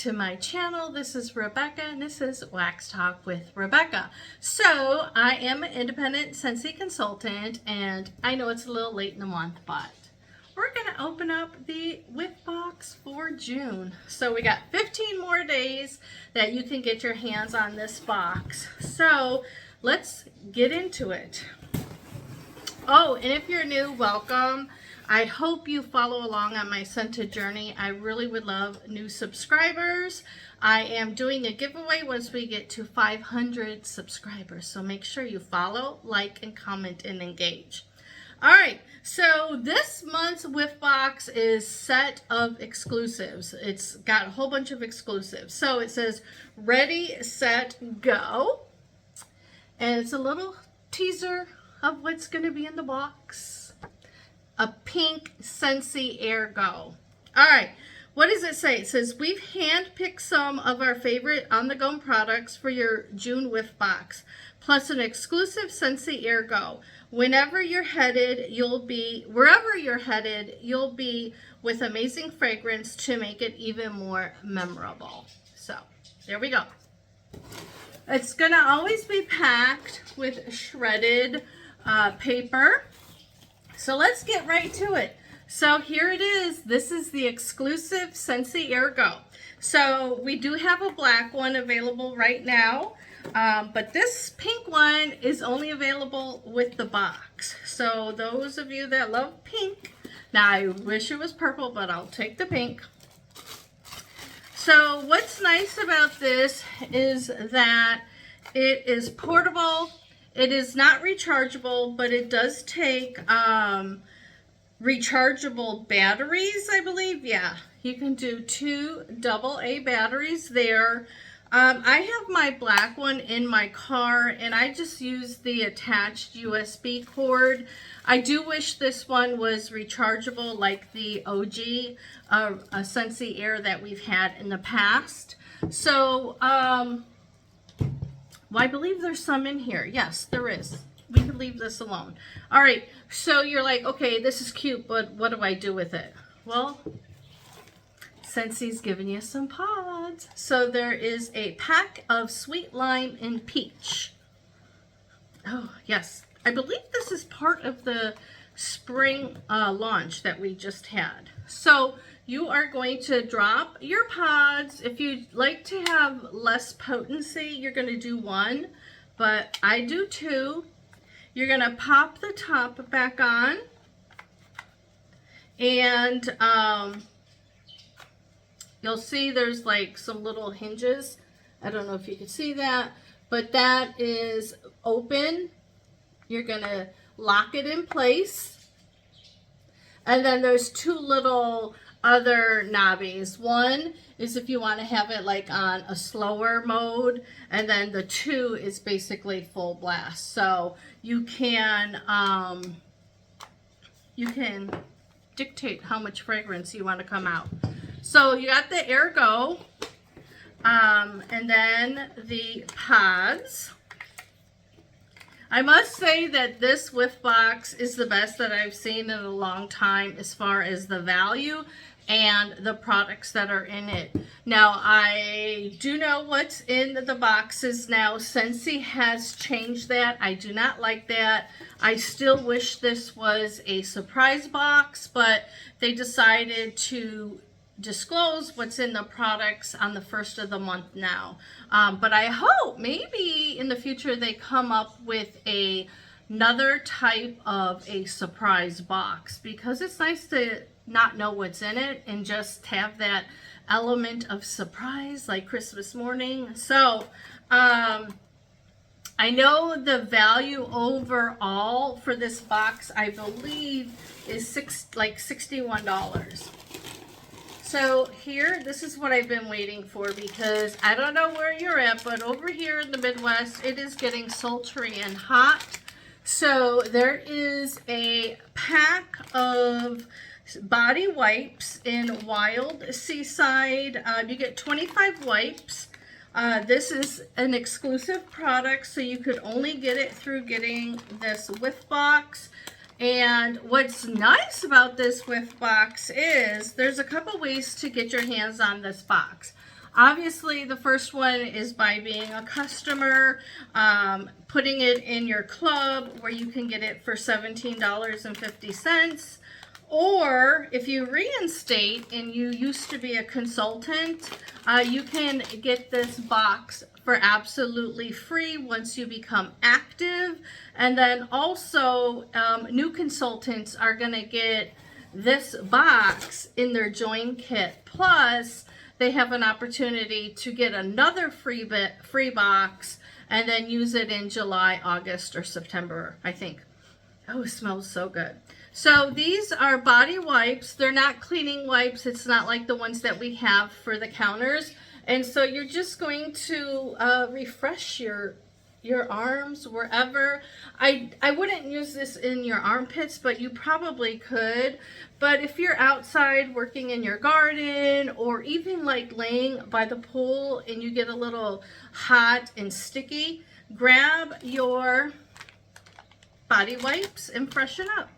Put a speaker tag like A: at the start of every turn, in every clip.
A: to my channel. This is Rebecca and this is Wax Talk with Rebecca. So I am an independent Scentsy consultant and I know it's a little late in the month, but we're going to open up the Whiff Box for June. So we got 15 more days that you can get your hands on this box. So let's get into it. Oh, and if you're new, welcome. I hope you follow along on my scented journey. I really would love new subscribers. I am doing a giveaway once we get to 500 subscribers. So make sure you follow, like, and comment and engage. All right, so this month's Whiff Box is set of exclusives. It's got a whole bunch of exclusives. So it says ready, set, go. And it's a little teaser of what's going to be in the box. A pink Scentsy Air Go. All right, what does it say? It says, we've handpicked some of our favorite on-the-go products for your June Whiff Box, plus an exclusive Scentsy Air Go. Wherever you're headed, you'll be with amazing fragrance to make it even more memorable. So, there we go. It's going to always be packed with shredded paper. So let's get right to it. So here it is. This is the exclusive Scentsy Air Go. So we do have a black one available right now, but this pink one is only available with the box. So those of you that love pink, now I wish it was purple, but I'll take the pink. So what's nice about this is that it is portable. It is not rechargeable, but it does take rechargeable batteries, I believe. Yeah, you can do 2 AA batteries there. I have my black one in my car, and I just use the attached USB cord. I do wish this one was rechargeable like the OG Scentsy Air that we've had in the past. So, well, I believe there's some in here. Yes, there is. We could leave this alone. All right, so you're like, okay, this is cute, but what do I do with it? Well, Scentsy's giving you some pods. So there is a pack of sweet lime and peach. Oh, yes. I believe this is part of the spring launch that we just had. So you are going to drop your pods. If you'd like to have less potency, you're going to do 1, but I do 2. You're going to pop the top back on, and you'll see there's like some little hinges. I don't know if you can see that, but that is open. You're going to lock it in place. And then there's 2 little other knobbies. One is if you want to have it like on a slower mode, and then the 2 is basically full blast. So you can dictate how much fragrance you want to come out. So you got the Air Go, and then the pods. I must say that this Whiff Box is the best that I've seen in a long time as far as the value and the products that are in it. Now, I do know what's in the boxes now. Scentsy has changed that. I do not like that. I still wish this was a surprise box, but they decided to disclose what's in the products on the 1st of the month now. But I hope maybe in the future they come up with another type of a surprise box, because it's nice to not know what's in it and just have that element of surprise like Christmas morning. So I know the value overall for this box, I believe, is $61. So here, this is what I've been waiting for, because I don't know where you're at, but over here in the Midwest, it is getting sultry and hot. So there is a pack of body wipes in Wild Seaside. You get 25 wipes. This is an exclusive product, so you could only get it through getting this Whiff Box. And what's nice about this Whiff Box is there's a couple ways to get your hands on this box. Obviously, the first one is by being a customer, putting it in your club where you can get it for $17.50. Or if you reinstate and you used to be a consultant, you can get this box for absolutely free once you become active. And then also new consultants are going to get this box in their join kit. Plus, they have an opportunity to get another free box and then use it in July, August, or September, I think. Oh, it smells so good. So these are body wipes. They're not cleaning wipes. It's not like the ones that we have for the counters. And so you're just going to refresh your arms wherever. I wouldn't use this in your armpits, but you probably could. But if you're outside working in your garden, or even like laying by the pool and you get a little hot and sticky, grab your body wipes and freshen up.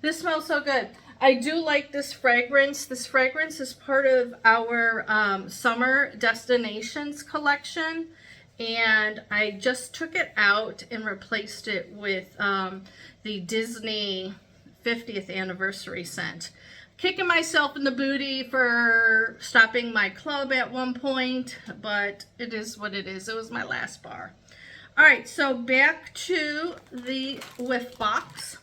A: This smells so good. I do like this fragrance. This fragrance is part of our summer destinations collection, and I just took it out and replaced it with the Disney 50th anniversary scent. Kicking myself in the booty for stopping my club at one point, but it is what it is. It was my last bar. All right, so back to the whiff box.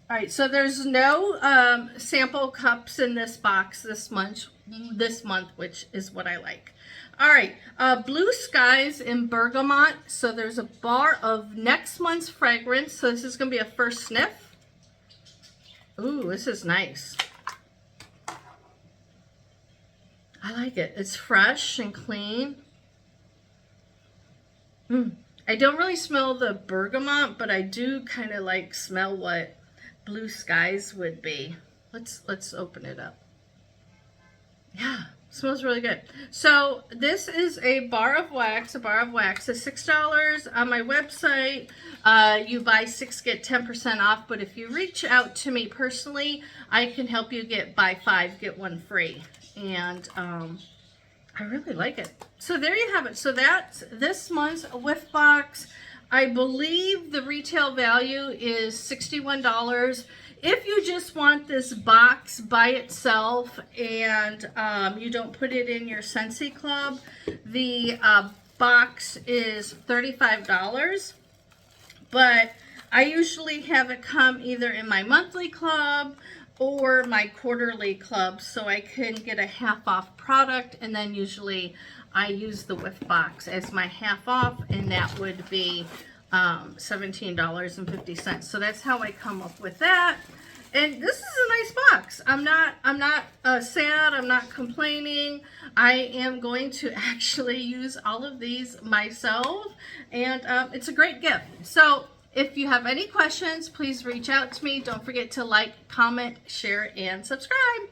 A: All right, so there's no sample cups in this box this month, which is what I like. All right, Blue Skies in Bergamot. So there's a bar of next month's fragrance. So this is going to be a first sniff. Ooh, this is nice. I like it. It's fresh and clean. I don't really smell the bergamot, but I do kind of like smell what Blue Skies would be. Let's open it up. Yeah, smells really good. So this is a bar of wax. A bar of wax is $6 on my website. You buy 6, get 10% off. But if you reach out to me personally, I can help you get buy 5, get 1 free. And I really like it. So there you have it. So that's this month's whiff box. I believe the retail value is $61. If you just want this box by itself and you don't put it in your Scentsy Club, the box is $35. But I usually have it come either in my monthly club or my quarterly club, so I can get a half off product, and then usually I use the whiff box as my half off, and that would be $17.50. So that's how I come up with that. And this is a nice box. I'm not sad. I'm not complaining. I am going to actually use all of these myself, and it's a great gift. So if you have any questions, please reach out to me. Don't forget to like, comment, share, and subscribe.